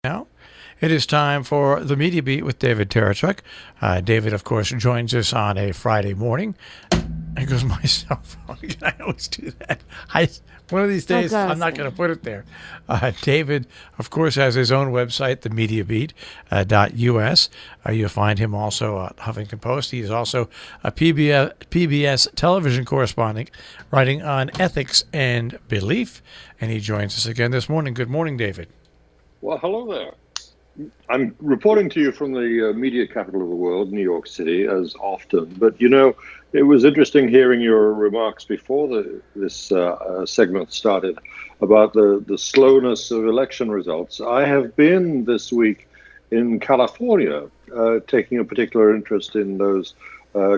Now, it is time for the Media Beat with David Tereshchuk. David, of course, joins us on a Friday morning. There goes my cell phone. I always do that. One of these days, God. I'm not going to put it there. David, of course, has his own website, themediabeat.us. You'll find him also at Huffington Post. He is also a PBS television correspondent writing on ethics and belief. And he joins us again this morning. Good morning, David. Well, hello there. I'm reporting to you from the media capital of the world, New York City, as often. But, it was interesting hearing your remarks before this segment started about the slowness of election results. I have been this week in California, taking a particular interest in those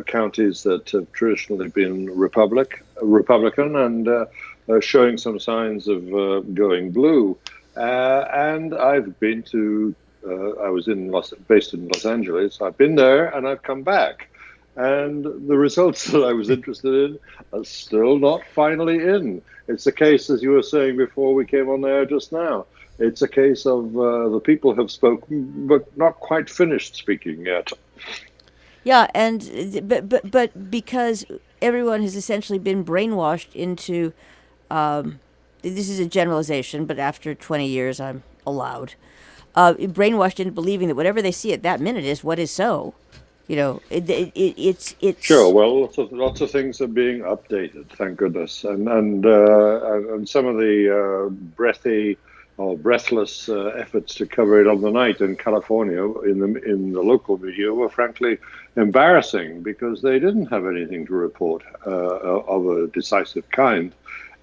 counties that have traditionally been Republican and showing some signs of going blue. And I've been to, I was based in Los Angeles. I've been there and I've come back. And the results that I was interested in are still not finally in. It's a case, as you were saying before we came on there just now, it's a case of the people have spoken, but not quite finished speaking yet. Yeah, and but because everyone has essentially been brainwashed into, this is a generalization, but after 20 years I'm allowed, brainwashed into believing that whatever they see at that minute is what is so. It's sure. Well, lots of things are being updated, thank goodness, and some of the breathy or breathless efforts to cover it on the night in California in the local media were frankly embarrassing because they didn't have anything to report of a decisive kind.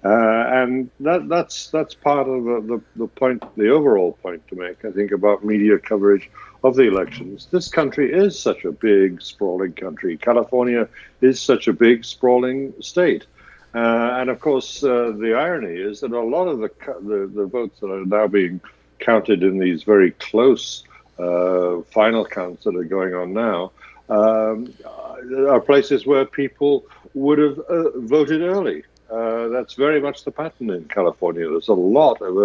And that's part of the point, the overall point to make, I think, about media coverage of the elections. This country is such a big, sprawling country. California is such a big, sprawling state. And of course, the irony is that a lot of the votes that are now being counted in these very close final counts that are going on now are places where people would have voted early. That's very much the pattern in California. There's a lot of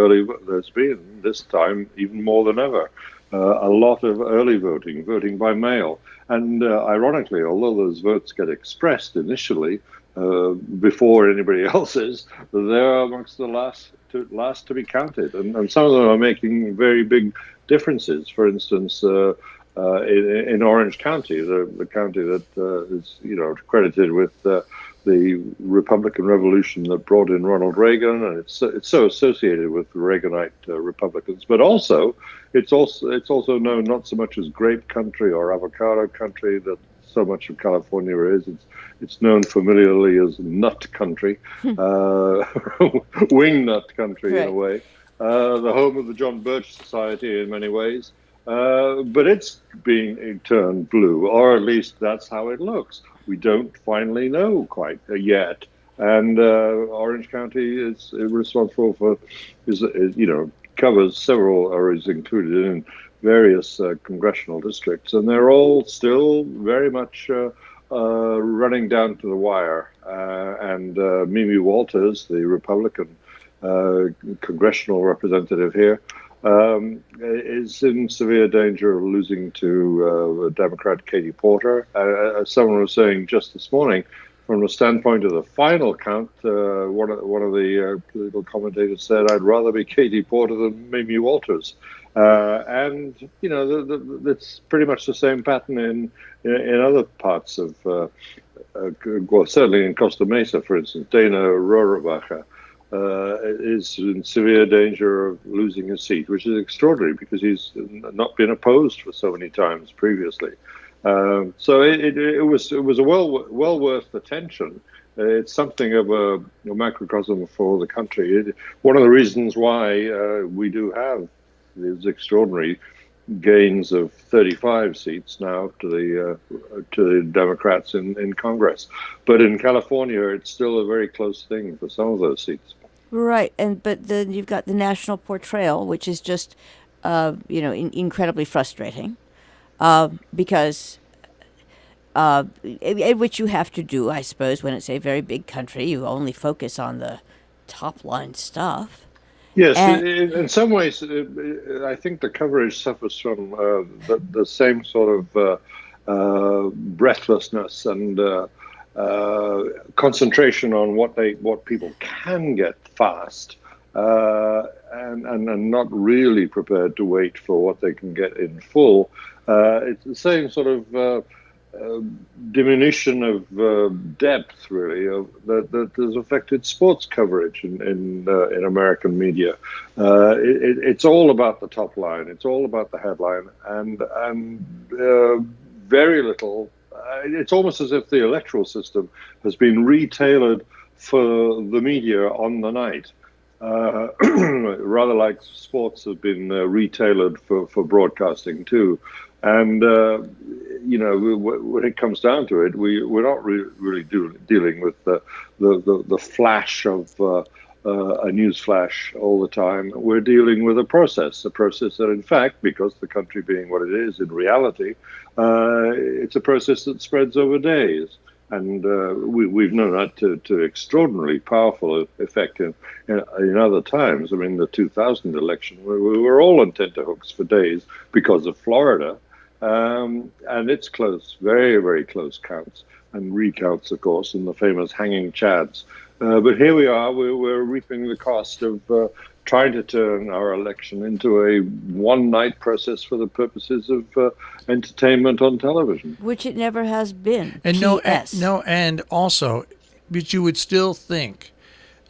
there's been this time even more than ever, a lot of early voting by mail. And ironically, although those votes get expressed initially before anybody else's, they're amongst the last to be counted. And some of them are making very big differences. For instance, in Orange County, the county that is credited with the Republican Revolution that brought in Ronald Reagan, and it's so associated with the Reaganite Republicans. But also, it's also known not so much as grape country or avocado country that so much of California is. It's known familiarly as nut country, wing nut country, right, in a way. The home of the John Birch Society in many ways. But it's being turned blue, or at least that's how it looks. We don't finally know quite yet. And Orange County is responsible for, covers several, or is included in various congressional districts. And they're all still very much running down to the wire. And Mimi Walters, the Republican congressional representative here, is in severe danger of losing to Democrat Katie Porter. As someone was saying just this morning, from the standpoint of the final count, one of the political commentators said, "I'd rather be Katie Porter than Mimi Walters." And that's pretty much the same pattern in other parts of, well, certainly in Costa Mesa, for instance. Dana Rohrabacher is in severe danger of losing his seat, which is extraordinary because he's not been opposed for so many times previously. So it was a well worth attention. It's something of a macrocosm for the country. One of the reasons why we do have these extraordinary gains of 35 seats now to the Democrats in Congress, but in California, it's still a very close thing for some of those seats. Right, but then you've got the national portrayal, which is just, incredibly frustrating, because which you have to do, I suppose, when it's a very big country. You only focus on the top line stuff, Yes, And in some ways, I think the coverage suffers from the same sort of breathlessness and concentration on what people can get fast, and not really prepared to wait for what they can get in full. It's the same sort of diminution of depth, really, that has affected sports coverage in American media. It's all about the top line. It's all about the headline, and very little. It's almost as if the electoral system has been retailored for the media on the night. Rather like sports have been retailored for broadcasting too. And, when it comes down to it, we're not really dealing with the flash of a news flash all the time. We're dealing with a process that, in fact, because the country being what it is in reality, it's a process that spreads over days. And we've known that to extraordinarily powerful effect in other times. I mean, the 2000 election, we were all on tenterhooks for days because of Florida. And its close, very, very close counts and recounts, of course, and the famous hanging chads. But here we are, we're reaping the cost of trying to turn our election into a one-night process for the purposes of entertainment on television. which it never has been. And PS. and also, but you would still think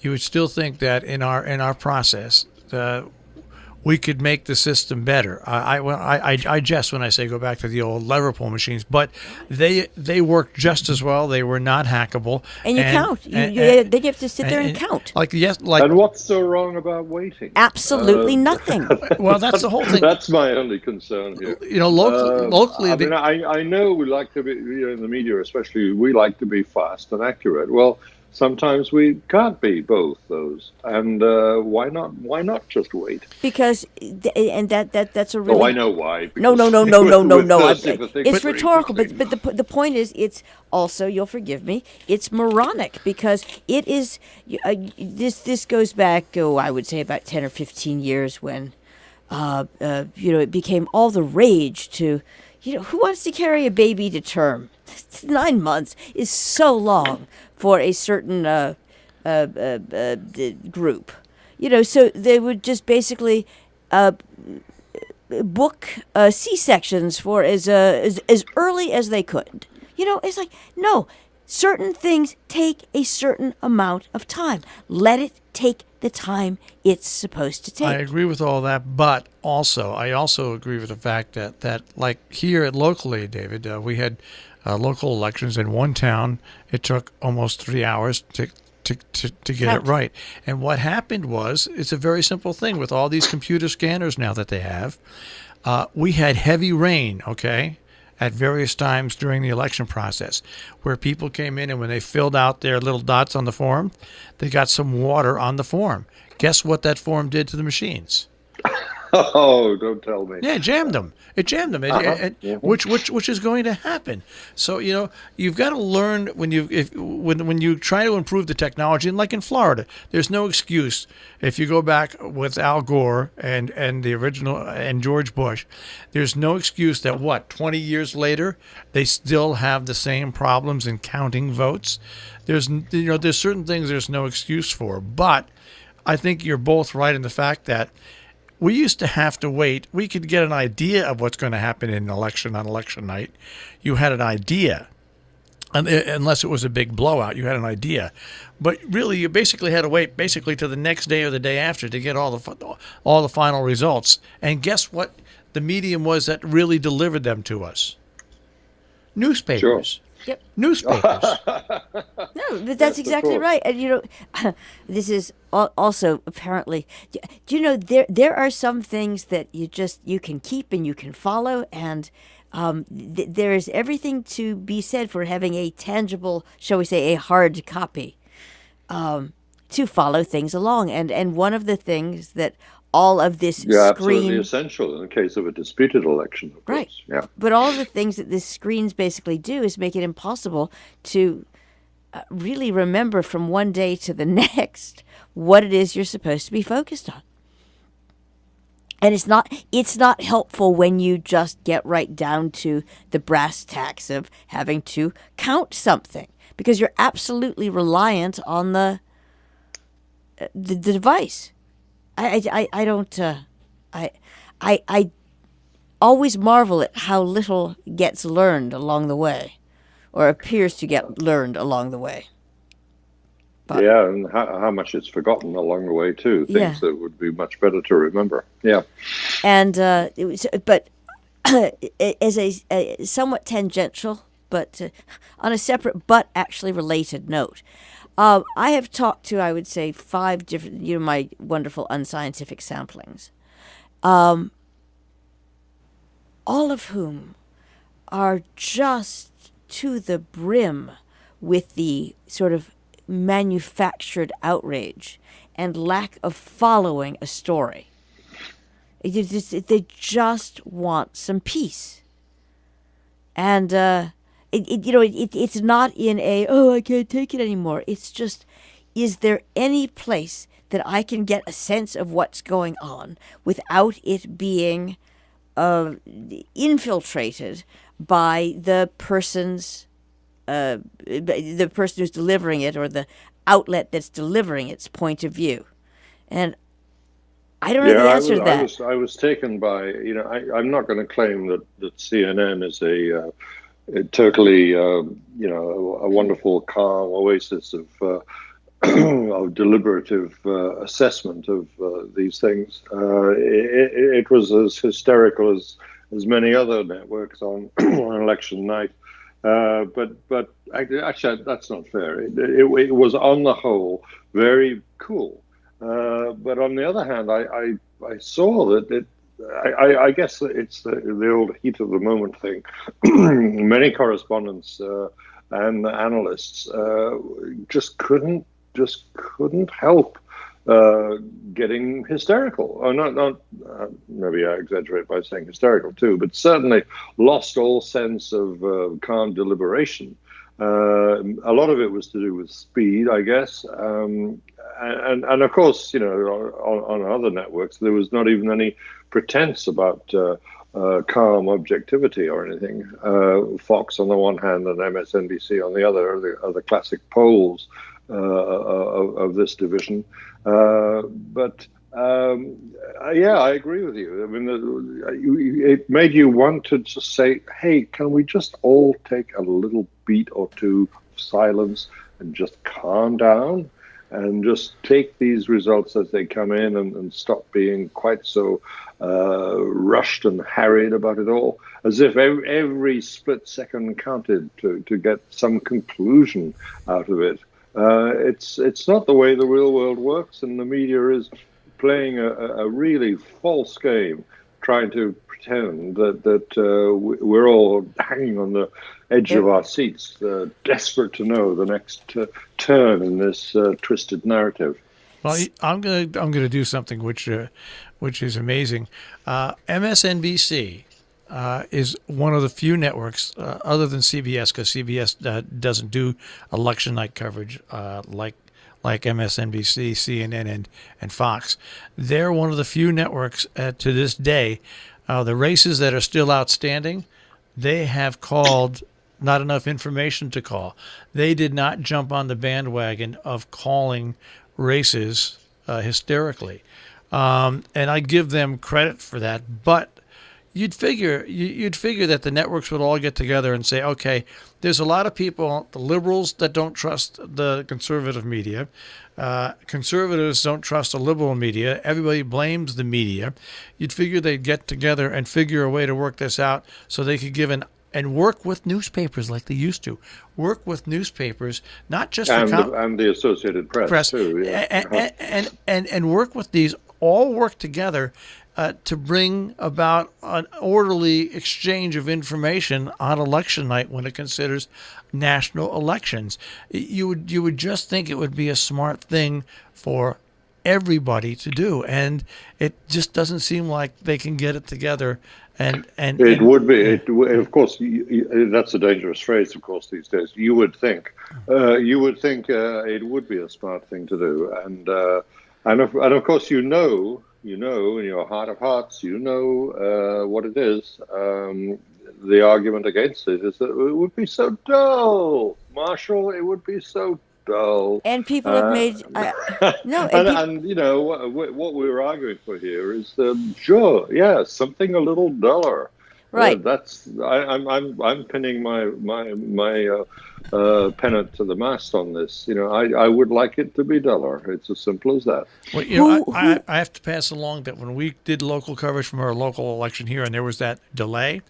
that in our process, we could make the system better. I jest when I say go back to the old lever pull machines, but they worked just as well. They were not hackable. And you count. They have to sit there and count. And what's so wrong about waiting? Absolutely nothing. Well, that's the whole thing. That's my only concern here. Locally, I know we like to be, in the media especially, we like to be fast and accurate. Well, sometimes we can't be both those, and why not? Why not just wait? Because that's a really. Oh, I know why. No. It's It's rhetorical, but the point is, it's also, you'll forgive me, it's moronic, because it is. This goes back, I would say about 10 or 15 years when, it became all the rage to, who wants to carry a baby to term? 9 months is so long for a certain group, so they would just basically book C-sections for as early as they could. It's like, no, certain things take a certain amount of time. Let it take the time it's supposed to take. I agree with all that, but I also agree with the fact that like here locally, David, we had local elections in one town. It took almost 3 hours to get it right. And what happened was, it's a very simple thing with all these computer scanners now that they have. We had heavy rain, at various times during the election process, where people came in and when they filled out their little dots on the form, they got some water on the form. Guess what that form did to the machines? Oh, don't tell me. Yeah, it jammed them. Which is going to happen. So you've got to learn when you try to improve the technology. And like in Florida, there's no excuse. If you go back with Al Gore and the original and George Bush, there's no excuse that 20 years later they still have the same problems in counting votes. There's certain things there's no excuse for. But I think you're both right in the fact that we used to have to wait. We could get an idea of what's going to happen in an election on election night. You had an idea, unless it was a big blowout. You had an idea, but really, you basically had to wait to the next day or the day after to get all the final results. And guess what? The medium was that really delivered them to us. Newspapers. Sure. Yep. Newspapers. No, but that's exactly right. And this is also apparently. Do you know there are some things that you can keep and you can follow, and there is everything to be said for having a tangible, shall we say, a hard copy, to follow things along. And one of the things that all of this screen, absolutely essential in the case of a disputed election, of course. Right. Yeah. But all of the things that these screens basically do is make it impossible to really remember from one day to the next what it is you're supposed to be focused on. And it's not helpful when you just get right down to the brass tacks of having to count something, because you're absolutely reliant on the device. I don't I always marvel at how little gets learned along the way, or appears to get learned along the way. But, yeah, and how much it's forgotten along the way too. Things that would be much better to remember. Yeah, and but as a somewhat tangential, but on a separate but actually related note, I have talked to, I would say, 5 different, my wonderful unscientific samplings, all of whom are just to the brim with the sort of manufactured outrage and lack of following a story. They just want some peace, and it's not in a I can't take it anymore. It's just, is there any place that I can get a sense of what's going on without it being infiltrated by the person who's delivering it, or the outlet that's delivering its point of view? And I don't know the answer to that. I was taken by, I'm not going to claim that CNN is a totally, a wonderful, calm oasis of deliberative assessment of these things. It was as hysterical as many other networks on election night. But actually, that's not fair. It was on the whole very cool. But on the other hand, I saw that I guess it's the old heat of the moment thing. Many correspondents and analysts just couldn't help getting hysterical. Or not maybe I exaggerate by saying hysterical too, but certainly lost all sense of calm deliberation. A lot of it was to do with speed, I guess, and of course, on other networks there was not even any pretense about calm objectivity or anything. Fox on the one hand and MSNBC on the other are the classic poles of this division. But I agree with you. I mean, it made you want to just say, hey, can we just all take a little beat or two of silence and just calm down and just take these results as they come in and stop being quite so rushed and harried about it all, as if every split second counted to get some conclusion out of it. It's not the way the real world works, and the media is playing a really false game, trying to pretend that we're all hanging on the edge of our seats, desperate to know the next turn in this twisted narrative. Well, I'm gonna do something which is amazing. MSNBC is one of the few networks, other than CBS, because CBS doesn't do election night coverage like MSNBC, CNN, and Fox. They're one of the few networks to this day. The races that are still outstanding, they have called not enough information to call. They did not jump on the bandwagon of calling races hysterically. And I give them credit for that, but you'd figure that the networks would all get together and say, okay, there's a lot of people, the liberals, that don't trust the conservative media. Conservatives don't trust the liberal media. Everybody blames the media. You'd figure they'd get together and figure a way to work this out so they could give and work with newspapers like they used to. Work with newspapers, not just and the Associated Press too. Yeah. And work with these, all work together to bring about an orderly exchange of information on election night when it considers national elections. You would just think it would be a smart thing for everybody to do, and it just doesn't seem like they can get it together. And it would be. Of course, that's a dangerous phrase. Of course, these days, you would think it would be a smart thing to do, and of course, in your heart of hearts, what it is. The argument against it is that it would be so dull, Marshall. It would be so dull. And people have made no. And what we were arguing for here is sure, yeah, something a little duller. Right. I'm pinning my pennant to the mast on this. I would like it to be duller. It's as simple as that. Well, I have to pass along that when we did local coverage from our local election here, and there was that delay,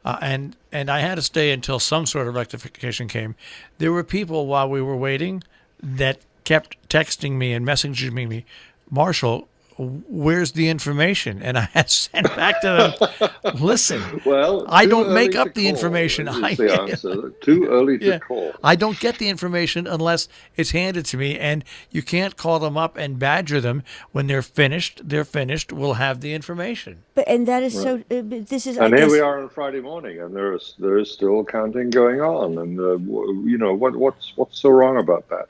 and I had to stay until some sort of rectification came. There were people while we were waiting that kept texting me and messaging me, Marshall, where's the information? And I had sent back to them, listen, well, I don't make up the information. Is the answer. Too early to call. I don't get the information unless it's handed to me, and you can't call them up and badger them. When they're finished, we'll have the information. And that is so. This is. And here we are on Friday morning, and there is still counting going on. And what's so wrong about that?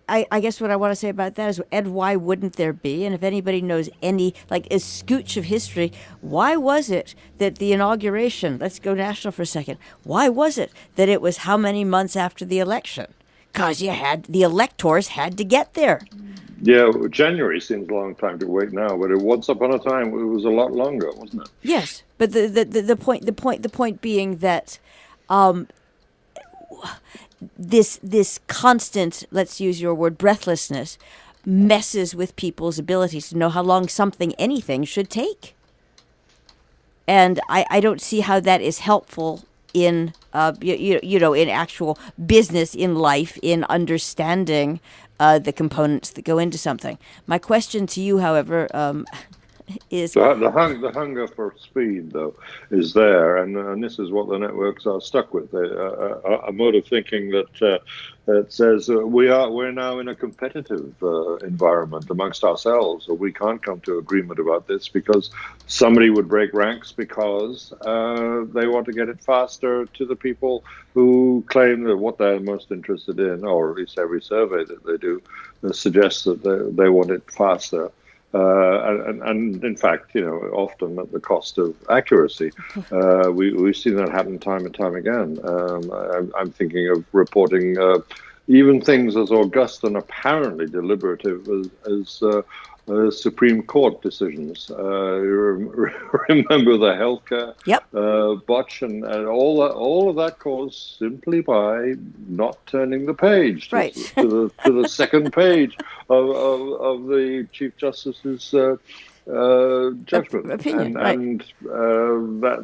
I guess what I want to say about that is, Ed, why wouldn't there be? And if anybody knows any, like, a scooch of history, why was it that the inauguration, let's go national for a second, why was it that it was how many months after the election? Because the electors had to get there. Yeah, January seems a long time to wait now, but once upon a time it was a lot longer, wasn't it? Yes, but the point being that this constant, let's use your word, breathlessness, messes with people's abilities to know how long anything should take. And I don't see how that is helpful in in actual business, in life, in understanding the components that go into something. My question to you, however, is the hunger for speed, though, is there, and this is what the networks are stuck with. A mode of thinking that says we're now in a competitive environment amongst ourselves, or we can't come to agreement about this because somebody would break ranks because they want to get it faster to the people who claim that what they're most interested in, or at least every survey that they do suggests that they want it faster. And in fact, often at the cost of accuracy. We've seen that happen time and time again. I'm thinking of reporting even things as august and apparently deliberative as Supreme Court decisions. Remember the healthcare botch and all of that caused simply by not turning the page to the second page of the Chief Justice's judgment, opinion, and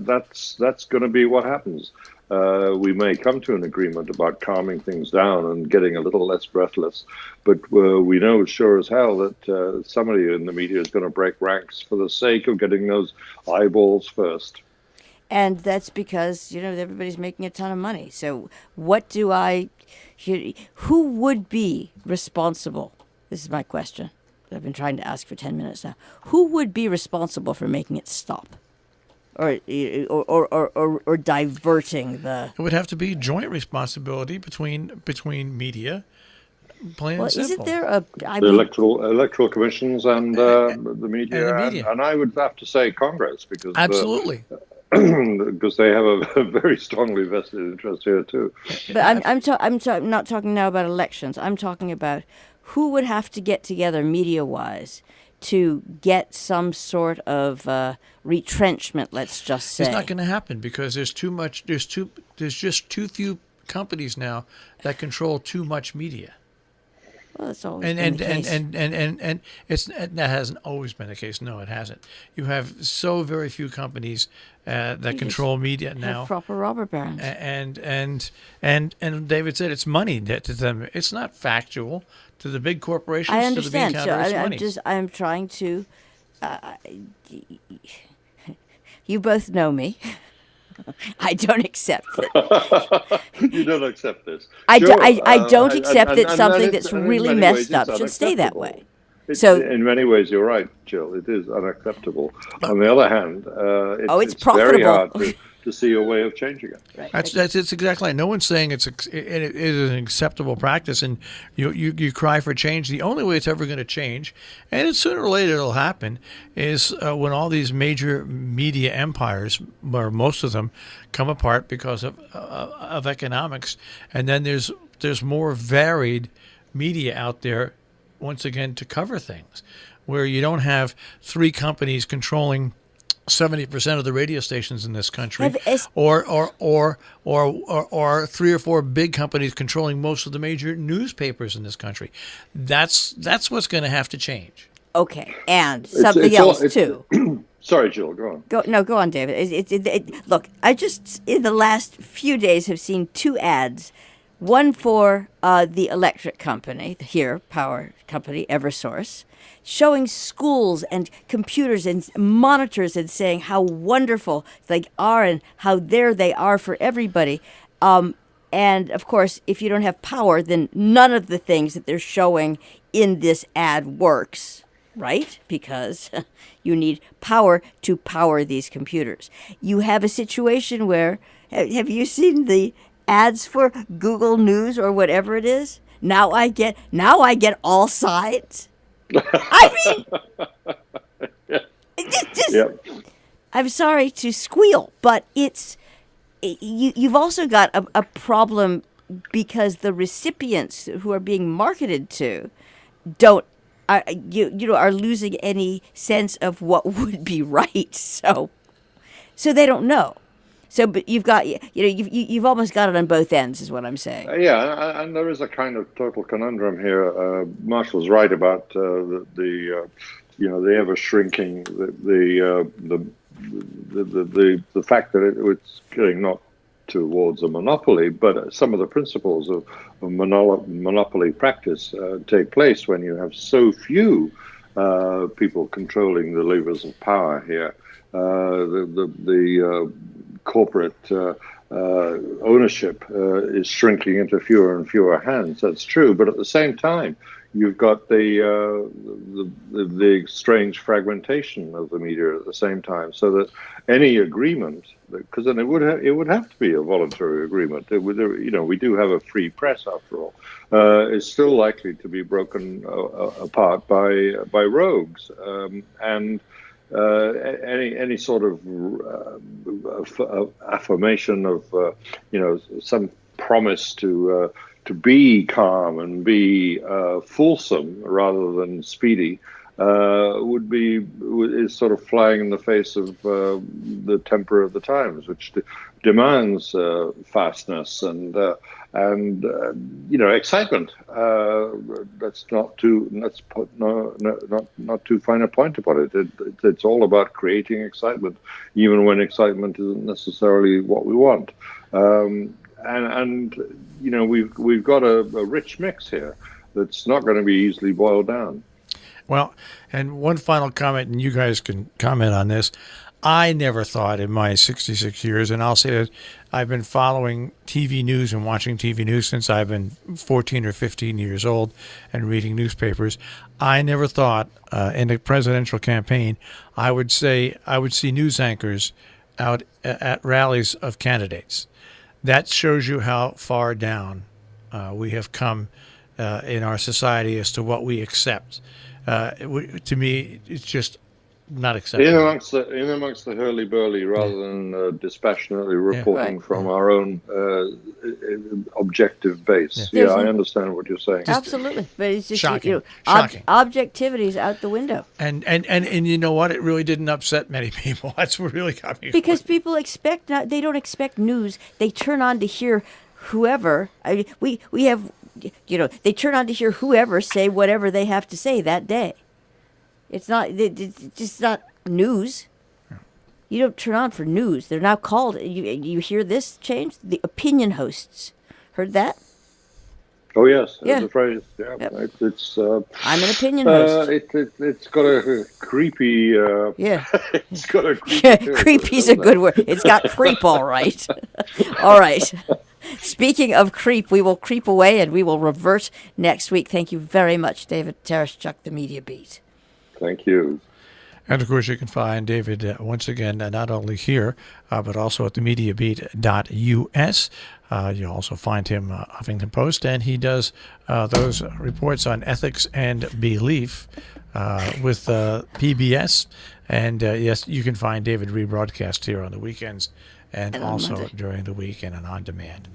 that's going to be what happens. We may come to an agreement about calming things down and getting a little less breathless, but we know sure as hell that somebody in the media is going to break ranks for the sake of getting those eyeballs first. And that's because, everybody's making a ton of money. So who would be responsible? This is my question that I've been trying to ask for 10 minutes now. Who would be responsible for making it stop? Or diverting the... It would have to be joint responsibility between media, plain and simple. Isn't there the electoral commissions and the media, and I would have to say Congress, because absolutely. Because they have a very strongly vested interest here too. But I'm not talking now about elections. I'm talking about who would have to get together media-wise to get some sort of retrenchment, let's just say. It's not going to happen because there's too much. There's just too few companies now that control too much media. Well, that's always been the case. And that hasn't always been the case. No, it hasn't. You have so very few companies that control media now. Have proper robber barons. And David said it's money to them. It's not factual. To the big corporations, I understand. To the bean counters, I'm trying to. You both know me. I don't accept it. You don't accept this. I don't accept that something that's really messed up should stay that way. So, in many ways, you're right, Jill. It is unacceptable. On the other hand, it's profitable. very hard to see a way of changing it. Right. That's it's exactly right. No one's saying it is an acceptable practice, and you cry for change. The only way it's ever going to change, and it's sooner or later it'll happen, is when all these major media empires, or most of them, come apart because of economics, and then there's more varied media out there, once again, to cover things, where you don't have three companies controlling 70% of the radio stations in this country, or three or four big companies controlling most of the major newspapers in this country. That's what's going to have to change. Okay, and something else too. Sorry, Jill, go on. Go on, David. Look, I just in the last few days have seen two ads. One for the electric company, here, power company, Eversource, showing schools and computers and monitors and saying how wonderful they are and how there they are for everybody. And, of course, if you don't have power, then none of the things that they're showing in this ad works, right? Because you need power to power these computers. You have a situation where, have you seen the ads for Google News or whatever it is? Now I get all sides. I mean, Yep. I'm sorry to squeal, but you've also got a problem because the recipients who are being marketed to are losing any sense of what would be right. So they don't know. So, but you've almost got it on both ends, is what I'm saying. And there is a kind of total conundrum here. Marshall's right about the ever shrinking the fact that it's getting not towards a monopoly, but some of the principles of monopoly practice take place when you have so few people controlling the levers of power here. The corporate ownership is shrinking into fewer and fewer hands. That's true, but at the same time, you've got the strange fragmentation of the media at the same time. So that any agreement, because then it would have to be a voluntary agreement. We do have a free press after all, is still likely to be broken apart by rogues and. Any sort of affirmation of some promise to be calm and be fulsome rather than speedy is sort of flying in the face of the temper of the times, which demands fastness and excitement. Let's put not too fine a point about it. It's all about creating excitement, even when excitement isn't necessarily what we want. We've got a rich mix here that's not going to be easily boiled down. Well, and one final comment, and you guys can comment on this. I never thought in my 66 years, and I'll say that I've been following TV news and watching TV news since I've been 14 or 15 years old and reading newspapers. I never thought in a presidential campaign I would see news anchors out at rallies of candidates. That shows you how far down we have come in our society as to what we accept. To me, it's just not acceptable. In amongst the hurly-burly, rather than dispassionately reporting from our own objective base. Yeah, I understand what you're saying. Absolutely, but it's just shocking. Objectivity's out the window. And you know what? It really didn't upset many people. That's what really got me. Because people they don't expect news. They turn on to hear whoever. We have. They turn on to hear whoever say whatever they have to say that day. It's just not news. You don't turn on for news. They're now called. You hear this change? The opinion hosts. Heard that? Oh yes, yeah. That's a phrase. Yeah, yep. It's. I'm an opinion host. It's got a creepy. Yeah. It's got a creepy. Creepy's a good word. It's got creep, all right. All right. Speaking of creep, we will creep away and we will revert next week. Thank you very much, David Tereshchuk, the Media Beat. Thank you. And, of course, you can find David, once again, not only here, but also at themediabeat.us. You'll also find him Huffington Post, and he does those reports on ethics and belief with PBS. And, yes, you can find David rebroadcast here on the weekends and on also Monday. during the week and on demand.